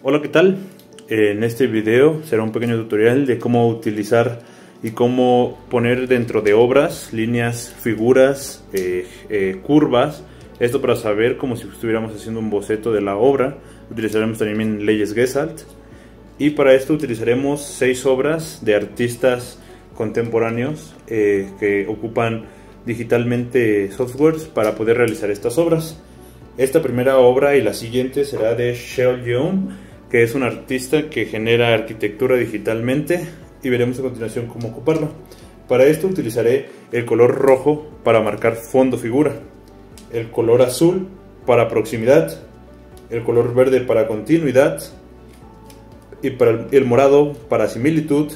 Hola, ¿qué tal? En este video será un pequeño tutorial de cómo utilizar y cómo poner dentro de obras, líneas, figuras, curvas. Esto para saber como si estuviéramos haciendo un boceto de la obra. Utilizaremos también leyes Gestalt. Y para esto utilizaremos 6 obras de artistas contemporáneos que ocupan digitalmente softwares para poder realizar estas obras. Esta primera obra y la siguiente será de Shell Young, que es un artista que genera arquitectura digitalmente, y veremos a continuación cómo ocuparlo. Para esto utilizaré el color rojo para marcar fondo figura, el color azul para proximidad, el color verde para continuidad, y para el morado para similitud,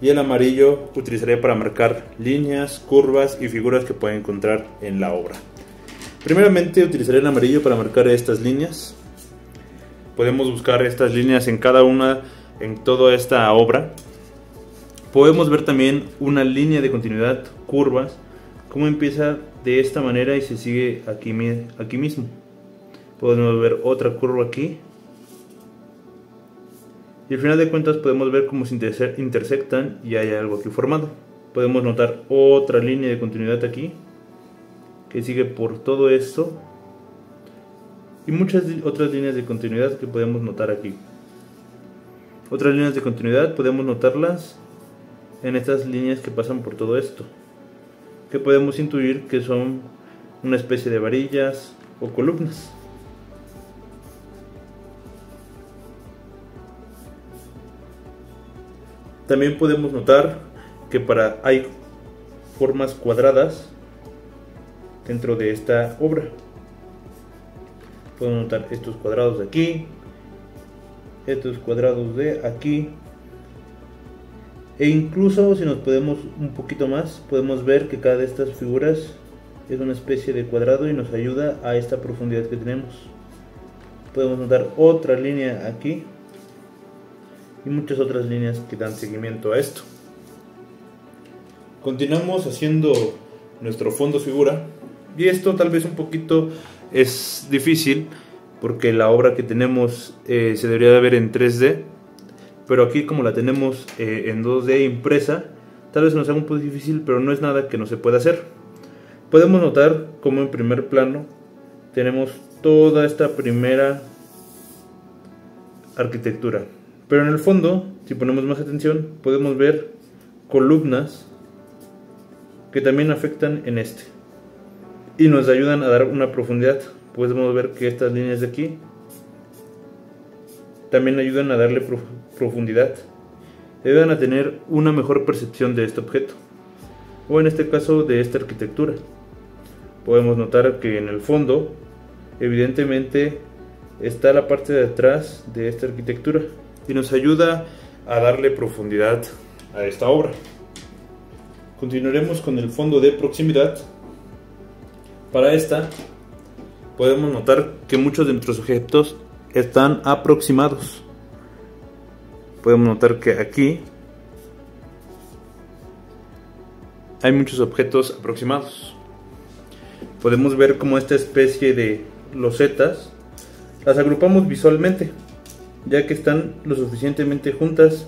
y el amarillo utilizaré para marcar líneas, curvas y figuras que pueden encontrar en la obra. Primeramente utilizaré el amarillo para marcar estas líneas. Podemos buscar estas líneas en toda esta obra. Podemos ver también una línea de continuidad, curvas, cómo empieza de esta manera y se sigue aquí mismo. Podemos ver otra curva aquí. Y al final de cuentas podemos ver cómo se intersectan y hay algo aquí formado. Podemos notar otra línea de continuidad aquí, que sigue por todo esto, y muchas otras líneas de continuidad que podemos notar aquí. Otras líneas de continuidad podemos notarlas en estas líneas que pasan por todo esto, que podemos intuir que son una especie de varillas o columnas. También podemos notar que hay formas cuadradas dentro de esta obra. Podemos notar estos cuadrados de aquí, estos cuadrados de aquí, e incluso si nos podemos un poquito más, podemos ver que cada de estas figuras es una especie de cuadrado y nos ayuda a esta profundidad que tenemos. Podemos notar otra línea aquí y muchas otras líneas que dan seguimiento a esto. Continuamos haciendo nuestro fondo figura. Y esto tal vez un poquito es difícil porque la obra que tenemos se debería de ver en 3D, pero aquí como la tenemos en 2D impresa, tal vez nos haga un poco difícil, pero no es nada que no se pueda hacer. Podemos notar como en primer plano tenemos toda esta primera arquitectura, pero en el fondo, si ponemos más atención, podemos ver columnas que también afectan en este y nos ayudan a dar una profundidad. Podemos ver que estas líneas de aquí también ayudan a darle profundidad, ayudan a tener una mejor percepción de este objeto, o en este caso de esta arquitectura. Podemos notar que en el fondo evidentemente está la parte de atrás de esta arquitectura y nos ayuda a darle profundidad a esta obra. Continuaremos con el fondo de proximidad. Para esta podemos notar que muchos de nuestros objetos están aproximados. Podemos notar que aquí hay muchos objetos aproximados. Podemos ver como esta especie de losetas las agrupamos visualmente, ya que están lo suficientemente juntas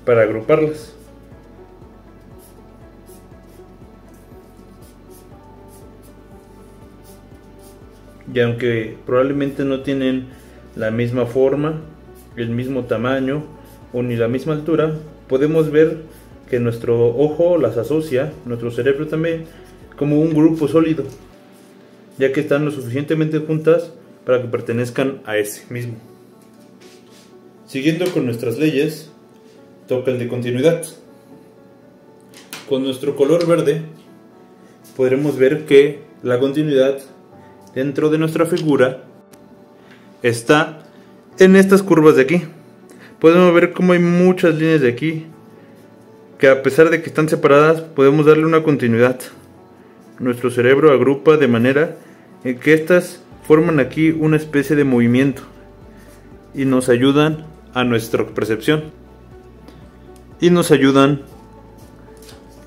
para agruparlas. Y aunque probablemente no tienen la misma forma, el mismo tamaño o ni la misma altura, podemos ver que nuestro ojo las asocia, nuestro cerebro también, como un grupo sólido, ya que están lo suficientemente juntas para que pertenezcan a ese mismo. Siguiendo con nuestras leyes, toca el de continuidad. Con nuestro color verde podremos ver que la continuidad dentro de nuestra figura está en estas curvas de aquí. Podemos ver cómo hay muchas líneas de aquí que, a pesar de que están separadas, podemos darle una continuidad. Nuestro cerebro agrupa de manera en que estas forman aquí una especie de movimiento y nos ayudan a nuestra percepción y nos ayudan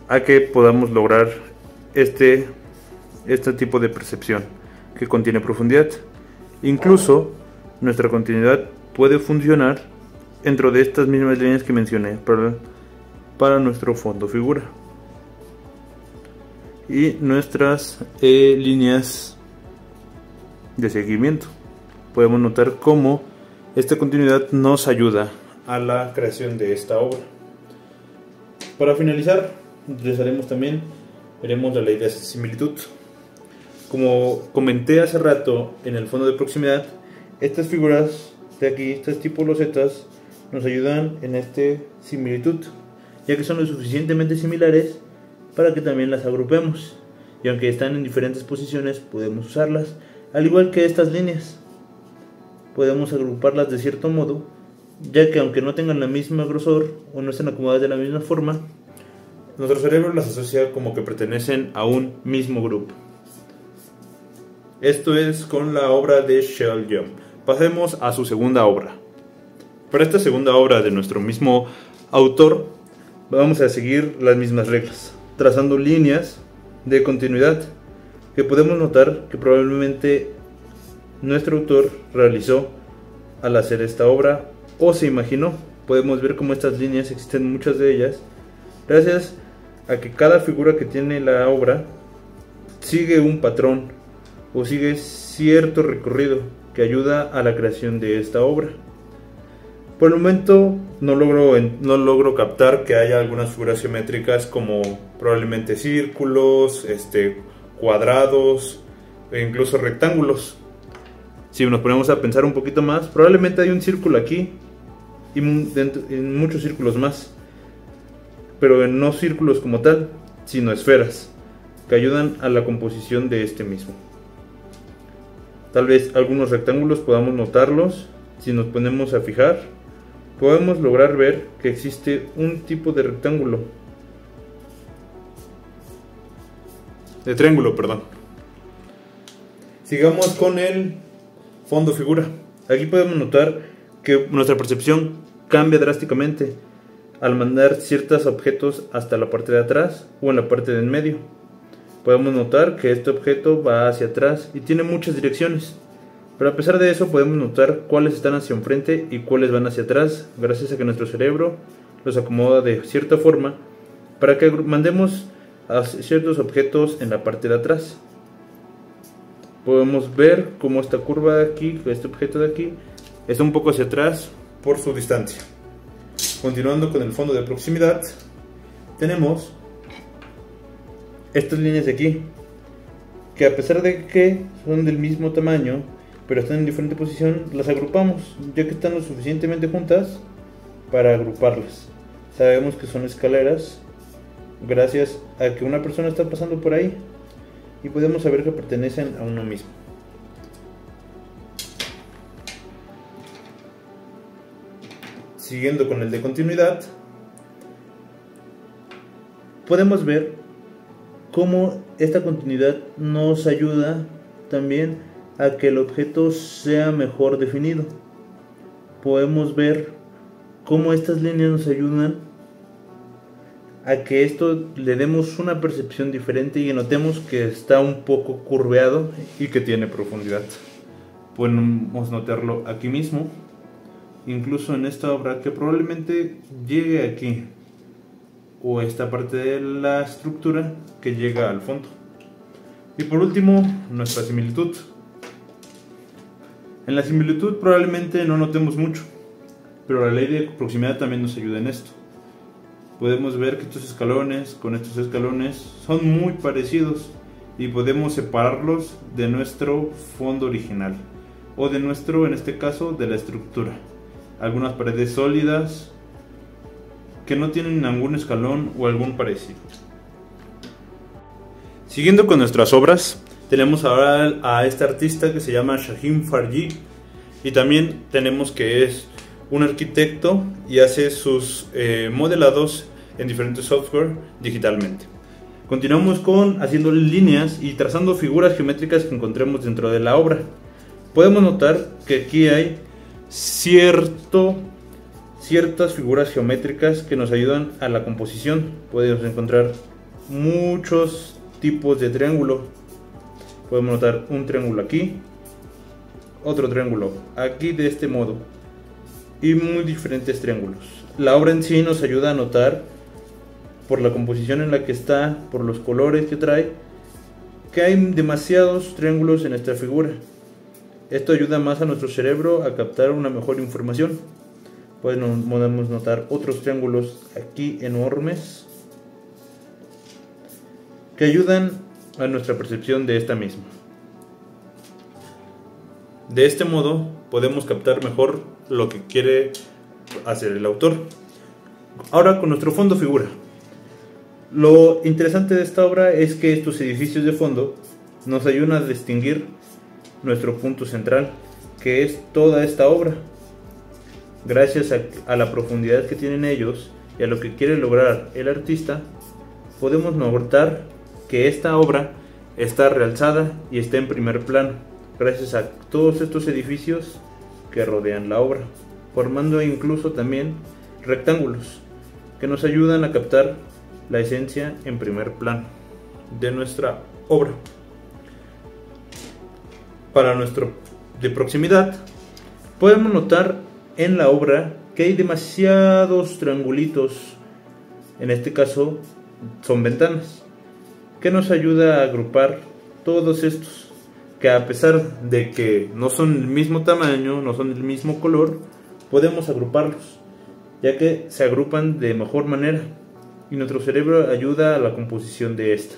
a que podamos lograr este tipo de percepción que contiene profundidad. Incluso nuestra continuidad puede funcionar dentro de estas mismas líneas que mencioné para nuestro fondo figura y nuestras líneas de seguimiento. Podemos notar cómo esta continuidad nos ayuda a la creación de esta obra. Para finalizar, utilizaremos también, veremos la ley de similitud. Como comenté hace rato en el fondo de proximidad, estas figuras de aquí, estas tipo losetas, nos ayudan en este similitud, ya que son lo suficientemente similares para que también las agrupemos, y aunque están en diferentes posiciones podemos usarlas, al igual que estas líneas podemos agruparlas de cierto modo, ya que aunque no tengan la misma grosor o no estén acomodadas de la misma forma, nuestro cerebro las asocia como que pertenecen a un mismo grupo. Esto es con la obra de Shell Young. Pasemos a su segunda obra. Para esta segunda obra de nuestro mismo autor, vamos a seguir las mismas reglas, trazando líneas de continuidad que podemos notar que probablemente nuestro autor realizó al hacer esta obra o se imaginó. Podemos ver cómo estas líneas existen, muchas de ellas, gracias a que cada figura que tiene la obra sigue un patrón o sigue cierto recorrido que ayuda a la creación de esta obra. Por el momento no logro captar que haya algunas figuras geométricas como probablemente círculos, cuadrados e incluso rectángulos. Si nos ponemos a pensar un poquito más, probablemente hay un círculo aquí y en muchos círculos más, pero no círculos como tal, sino esferas que ayudan a la composición de este mismo. Tal vez algunos rectángulos podamos notarlos. Si nos ponemos a fijar, podemos lograr ver que existe un tipo de rectángulo, de triángulo, perdón. Sigamos con el fondo figura. Aquí podemos notar que nuestra percepción cambia drásticamente al mandar ciertos objetos hasta la parte de atrás o en la parte de en medio. Podemos notar que este objeto va hacia atrás y tiene muchas direcciones, pero a pesar de eso podemos notar cuáles están hacia enfrente y cuáles van hacia atrás, gracias a que nuestro cerebro los acomoda de cierta forma para que mandemos a ciertos objetos en la parte de atrás. Podemos ver cómo esta curva de aquí, este objeto de aquí, está un poco hacia atrás por su distancia. Continuando con el fondo de proximidad, tenemos estas líneas de aquí, que a pesar de que son del mismo tamaño, pero están en diferente posición, las agrupamos, ya que están lo suficientemente juntas para agruparlas. Sabemos que son escaleras, gracias a que una persona está pasando por ahí, y podemos saber que pertenecen a uno mismo. Siguiendo con el de continuidad, podemos ver cómo esta continuidad nos ayuda también a que el objeto sea mejor definido. Podemos ver cómo estas líneas nos ayudan a que esto le demos una percepción diferente y notemos que está un poco curveado y que tiene profundidad. Podemos notarlo aquí mismo, incluso en esta obra, que probablemente llegue aquí, o esta parte de la estructura que llega al fondo. Y por último, nuestra similitud. En la similitud probablemente no notemos mucho, pero la ley de proximidad también nos ayuda en esto. Podemos ver que estos escalones con estos escalones son muy parecidos y podemos separarlos de nuestro fondo original, o de nuestro, en este caso, de la estructura. Algunas paredes sólidas que no tienen ningún escalón o algún parecido. Siguiendo con nuestras obras, tenemos ahora a este artista que se llama Shaheen Farji, y también tenemos que es un arquitecto y hace sus modelados en diferentes software digitalmente. Continuamos con haciendo líneas y trazando figuras geométricas que encontremos dentro de la obra. Podemos notar que aquí hay ciertas figuras geométricas que nos ayudan a la composición. Podemos encontrar muchos tipos de triángulo. Podemos notar un triángulo aquí, otro triángulo aquí de este modo, y muy diferentes triángulos. La obra en sí nos ayuda a notar, por la composición en la que está, por los colores que trae, que hay demasiados triángulos en esta figura. Esto ayuda más a nuestro cerebro a captar una mejor información. Podemos notar otros triángulos aquí enormes que ayudan a nuestra percepción de esta misma. De este modo podemos captar mejor lo que quiere hacer el autor. Ahora con nuestro fondo figura. Lo interesante de esta obra es que estos edificios de fondo nos ayudan a distinguir nuestro punto central, que es toda esta obra. Gracias a la profundidad que tienen ellos y a lo que quiere lograr el artista, podemos notar que esta obra está realzada y está en primer plano, gracias a todos estos edificios que rodean la obra, formando incluso también rectángulos que nos ayudan a captar la esencia en primer plano de nuestra obra. Para nuestro de proximidad, podemos notar en la obra que hay demasiados triangulitos, en este caso son ventanas, que nos ayuda a agrupar todos estos, que a pesar de que no son del mismo tamaño, no son del mismo color, podemos agruparlos, ya que se agrupan de mejor manera y nuestro cerebro ayuda a la composición de esta.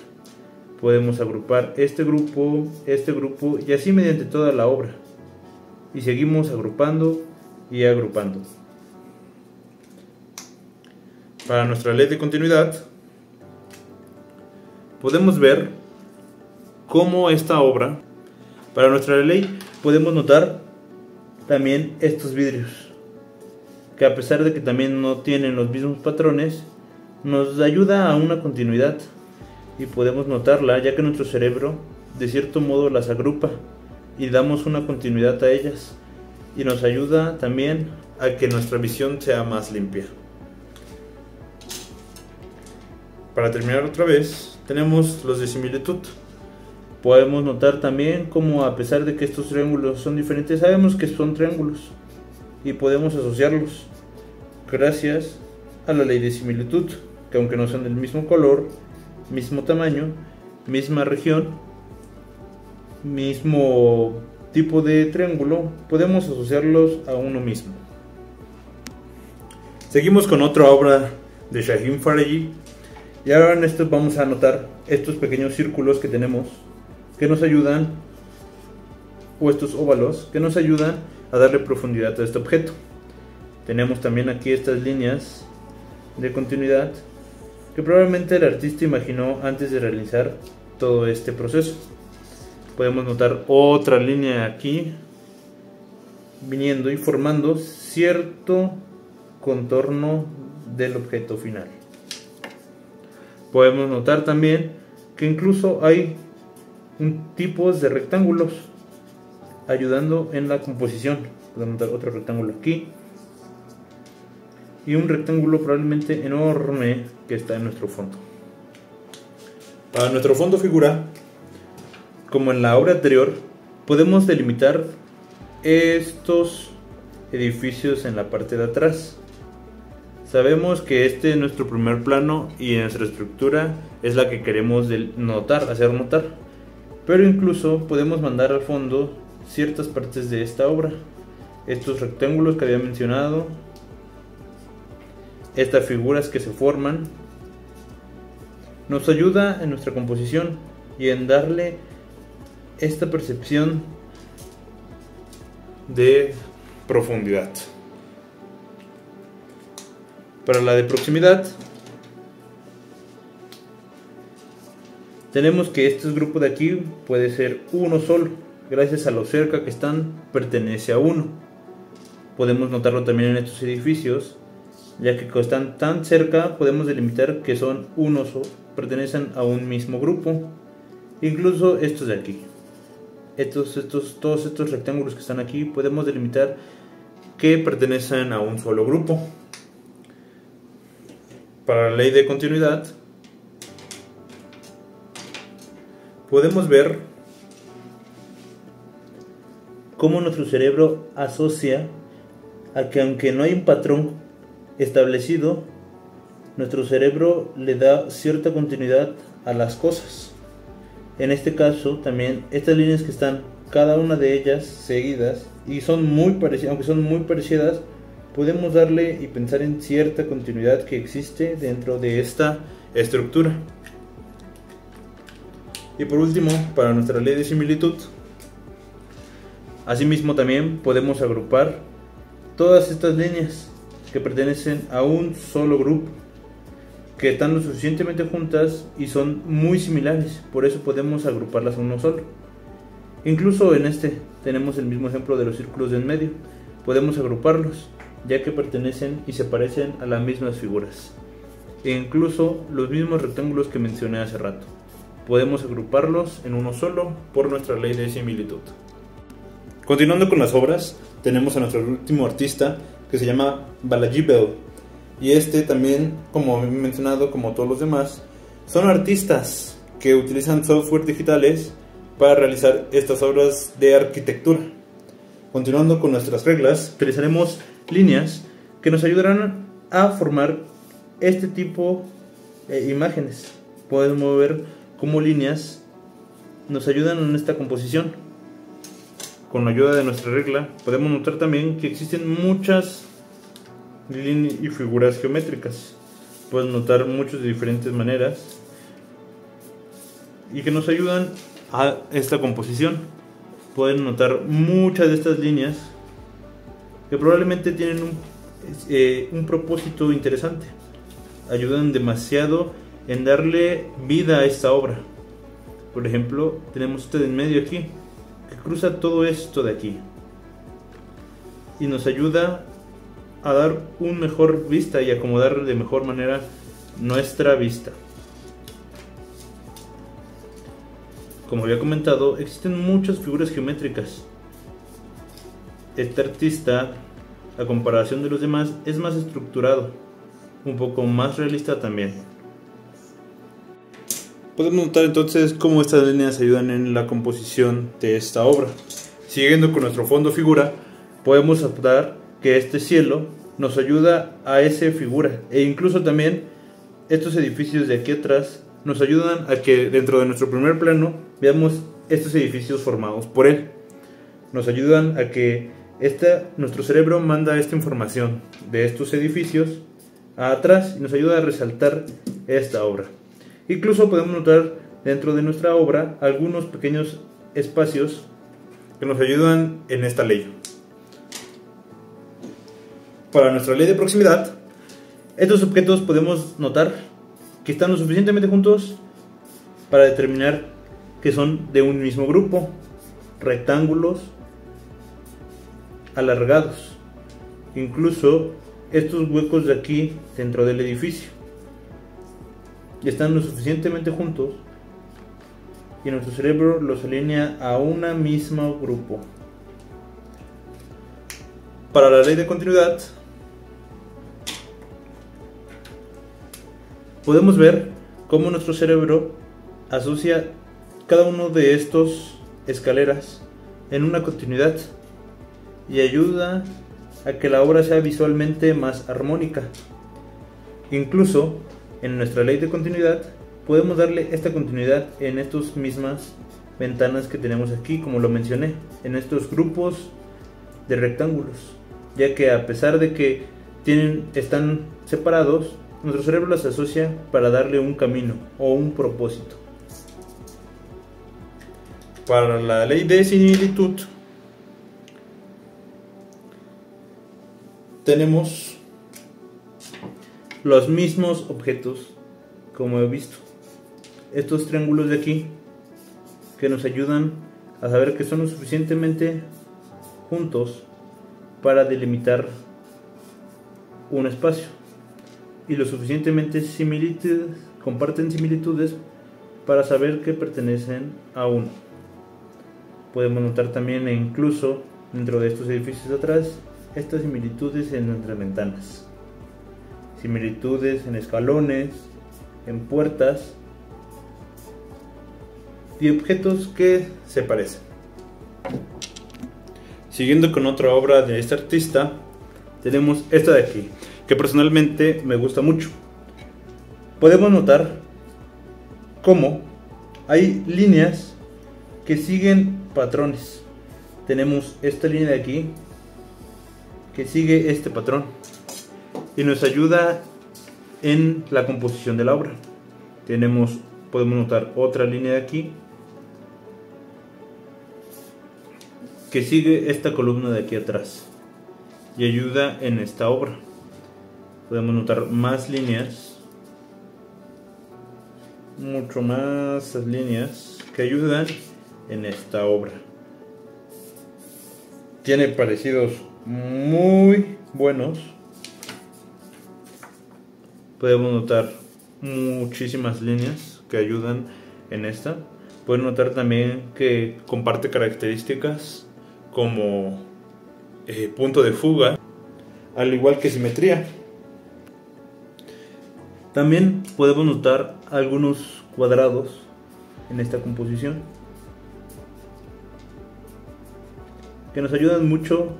Podemos agrupar este grupo y así mediante toda la obra, y seguimos agrupando y agrupando. Para nuestra ley de continuidad, podemos ver cómo esta obra, para nuestra ley podemos notar también estos vidrios, que a pesar de que también no tienen los mismos patrones, nos ayuda a una continuidad y podemos notarla, ya que nuestro cerebro de cierto modo las agrupa y damos una continuidad a ellas, y nos ayuda también a que nuestra visión sea más limpia. Para terminar otra vez, tenemos los de similitud. Podemos notar también cómo, a pesar de que estos triángulos son diferentes, sabemos que son triángulos y podemos asociarlos gracias a la ley de similitud, que aunque no son del mismo color, mismo tamaño, misma región, mismo tipo de triángulo, podemos asociarlos a uno mismo. Seguimos con otra obra de Shaheen Farahhi, y ahora en esto vamos a notar estos pequeños círculos que tenemos, que nos ayudan, o estos óvalos, que nos ayudan a darle profundidad a este objeto. Tenemos también aquí estas líneas de continuidad que probablemente el artista imaginó antes de realizar todo este proceso. Podemos notar otra línea aquí viniendo y formando cierto contorno del objeto final. Podemos notar también que incluso hay tipos de rectángulos ayudando en la composición. Podemos notar otro rectángulo aquí y un rectángulo probablemente enorme que está en nuestro fondo. Para nuestro fondo figura, como en la obra anterior, podemos delimitar estos edificios en la parte de atrás. Sabemos que este es nuestro primer plano y nuestra estructura es la que queremos notar, hacer notar, pero incluso podemos mandar al fondo ciertas partes de esta obra. Estos rectángulos que había mencionado, estas figuras que se forman, nos ayuda en nuestra composición y en darle esta percepción de profundidad. Para la de proximidad, tenemos que este grupo de aquí puede ser uno solo, gracias a lo cerca que están, pertenece a uno. Podemos notarlo también en estos edificios, ya que están tan cerca podemos delimitar que son unos o pertenecen a un mismo grupo. Incluso estos de aquí, todos estos rectángulos que están aquí, podemos delimitar que pertenecen a un solo grupo. Para la ley de continuidad, podemos ver cómo nuestro cerebro asocia a que aunque no hay un patrón establecido, nuestro cerebro le da cierta continuidad a las cosas. En este caso también estas líneas que están cada una de ellas seguidas y son muy parecidas, aunque son muy parecidas, podemos darle y pensar en cierta continuidad que existe dentro de esta estructura. Y por último, para nuestra ley de similitud, asimismo también podemos agrupar todas estas líneas que pertenecen a un solo grupo, que están lo suficientemente juntas y son muy similares, por eso podemos agruparlas a uno solo. Incluso en este tenemos el mismo ejemplo de los círculos de en medio, podemos agruparlos ya que pertenecen y se parecen a las mismas figuras, e incluso los mismos rectángulos que mencioné hace rato, podemos agruparlos en uno solo por nuestra ley de similitud. Continuando con las obras, tenemos a nuestro último artista que se llama Balaji Bell, y este también, como he mencionado, como todos los demás, son artistas que utilizan software digitales para realizar estas obras de arquitectura. Continuando con nuestras reglas, utilizaremos líneas que nos ayudarán a formar este tipo de imágenes. Podemos ver cómo líneas nos ayudan en esta composición. Con la ayuda de nuestra regla podemos notar también que existen muchas líneas y figuras geométricas. Pueden notar muchas de diferentes maneras y que nos ayudan a esta composición. Pueden notar muchas de estas líneas que probablemente tienen un propósito interesante. Ayudan demasiado en darle vida a esta obra. Por ejemplo, tenemos este en medio aquí, que cruza todo esto de aquí y nos ayuda a dar un mejor vista y acomodar de mejor manera nuestra vista. Como había comentado, existen muchas figuras geométricas. Este artista, a comparación de los demás, es más estructurado, un poco más realista también. Podemos notar entonces cómo estas líneas ayudan en la composición de esta obra. Siguiendo con nuestro fondo figura, podemos notar que este cielo nos ayuda a esa figura, e incluso también estos edificios de aquí atrás nos ayudan a que dentro de nuestro primer plano veamos estos edificios formados por él. Nos ayudan a que nuestro cerebro manda esta información de estos edificios a atrás y nos ayuda a resaltar esta obra. Incluso podemos notar dentro de nuestra obra algunos pequeños espacios que nos ayudan en esta ley. Para nuestra ley de proximidad, estos objetos podemos notar que están lo suficientemente juntos para determinar que son de un mismo grupo. Rectángulos alargados, incluso estos huecos de aquí dentro del edificio están lo suficientemente juntos y nuestro cerebro los alinea a un mismo grupo. Para la ley de continuidad, podemos ver cómo nuestro cerebro asocia cada uno de estos escaleras en una continuidad y ayuda a que la obra sea visualmente más armónica. Incluso en nuestra ley de continuidad podemos darle esta continuidad en estas mismas ventanas que tenemos aquí, como lo mencioné, en estos grupos de rectángulos, ya que a pesar de que están separados, nuestro cerebro las asocia para darle un camino o un propósito. Para la ley de similitud tenemos los mismos objetos, como he visto, estos triángulos de aquí que nos ayudan a saber que son lo suficientemente juntos para delimitar un espacio y lo suficientemente comparten similitudes para saber que pertenecen a uno. Podemos notar también, e incluso dentro de estos edificios de atrás, estas similitudes en nuestras ventanas, similitudes en escalones, en puertas y objetos que se parecen. Siguiendo con otra obra de este artista, tenemos esta de aquí, que personalmente me gusta mucho. Podemos notar cómo hay líneas que siguen patrones. Tenemos esta línea de aquí que sigue este patrón y nos ayuda en la composición de la obra. Podemos notar otra línea de aquí que sigue esta columna de aquí atrás y ayuda en esta obra. Podemos notar más líneas, mucho más líneas que ayudan en esta obra. Tiene parecidos muy buenos. Podemos notar muchísimas líneas que ayudan en esta. Pueden notar también que comparte características como punto de fuga, al igual que simetría. También podemos notar algunos cuadrados en esta composición que nos ayudan mucho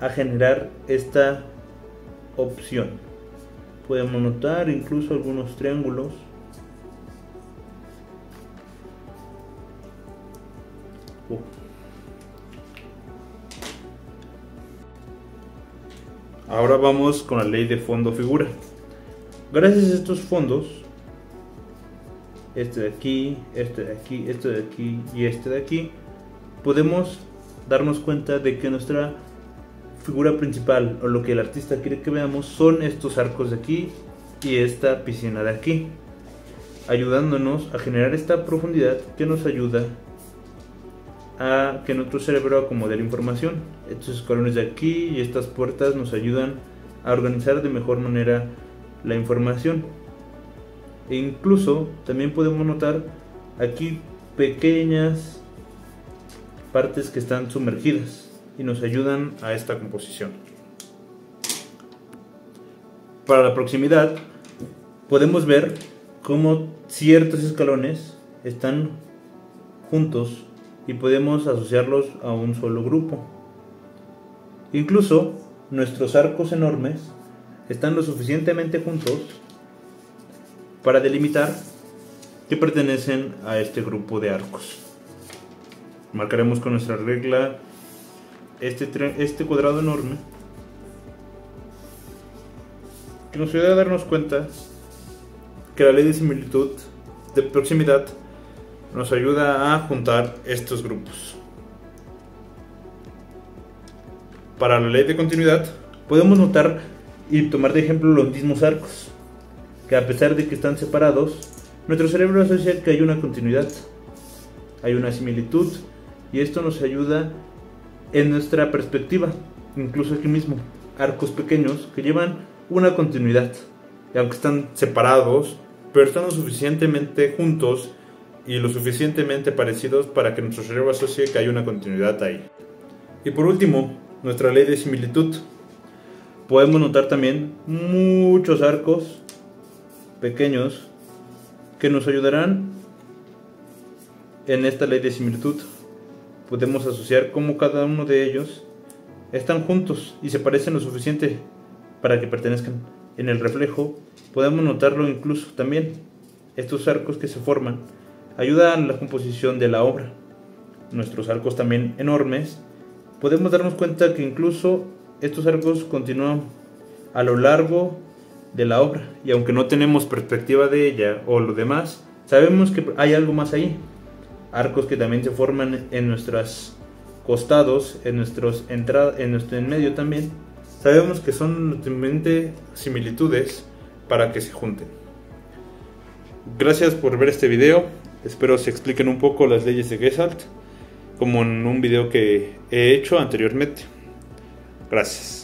a generar esta opción. Podemos notar incluso algunos triángulos. Ahora vamos con la ley de fondo-figura. Gracias a estos fondos, este de aquí, este de aquí, este de aquí y este de aquí, podemos darnos cuenta de que nuestra figura principal, o lo que el artista quiere que veamos, son estos arcos de aquí y esta piscina de aquí, ayudándonos a generar esta profundidad que nos ayuda a que nuestro cerebro acomode la información. Estos escalones de aquí y estas puertas nos ayudan a organizar de mejor manera la información. E incluso también podemos notar aquí pequeñas partes que están sumergidas y nos ayudan a esta composición. Para la proximidad podemos ver cómo ciertos escalones están juntos y podemos asociarlos a un solo grupo. Incluso nuestros arcos enormes están lo suficientemente juntos para delimitar que pertenecen a este grupo de arcos. Marcaremos con nuestra regla este cuadrado enorme, que nos ayuda a darnos cuenta que la ley de similitud de proximidad nos ayuda a juntar estos grupos. Para la ley de continuidad podemos notar y tomar de ejemplo los mismos arcos, que a pesar de que están separados, nuestro cerebro asocia que hay una continuidad, hay una similitud, y esto nos ayuda en nuestra perspectiva. Incluso aquí mismo, arcos pequeños que llevan una continuidad, y aunque están separados, pero están lo suficientemente juntos y lo suficientemente parecidos para que nuestro cerebro asocie que hay una continuidad ahí. Y por último, nuestra ley de similitud. Podemos notar también muchos arcos pequeños que nos ayudarán en esta ley de similitud. Podemos asociar cómo cada uno de ellos están juntos y se parecen lo suficiente para que pertenezcan. En el reflejo podemos notarlo incluso también. Estos arcos que se forman ayudan a la composición de la obra. Nuestros arcos también enormes, podemos darnos cuenta que incluso estos arcos continúan a lo largo de la obra, y aunque no tenemos perspectiva de ella o lo demás, sabemos que hay algo más ahí. Arcos que también se forman en nuestros costados, en nuestro en medio también. Sabemos que son simplemente similitudes para que se junten. Gracias por ver este video. Espero se expliquen un poco las leyes de Gestalt, como en un video que he hecho anteriormente. Gracias.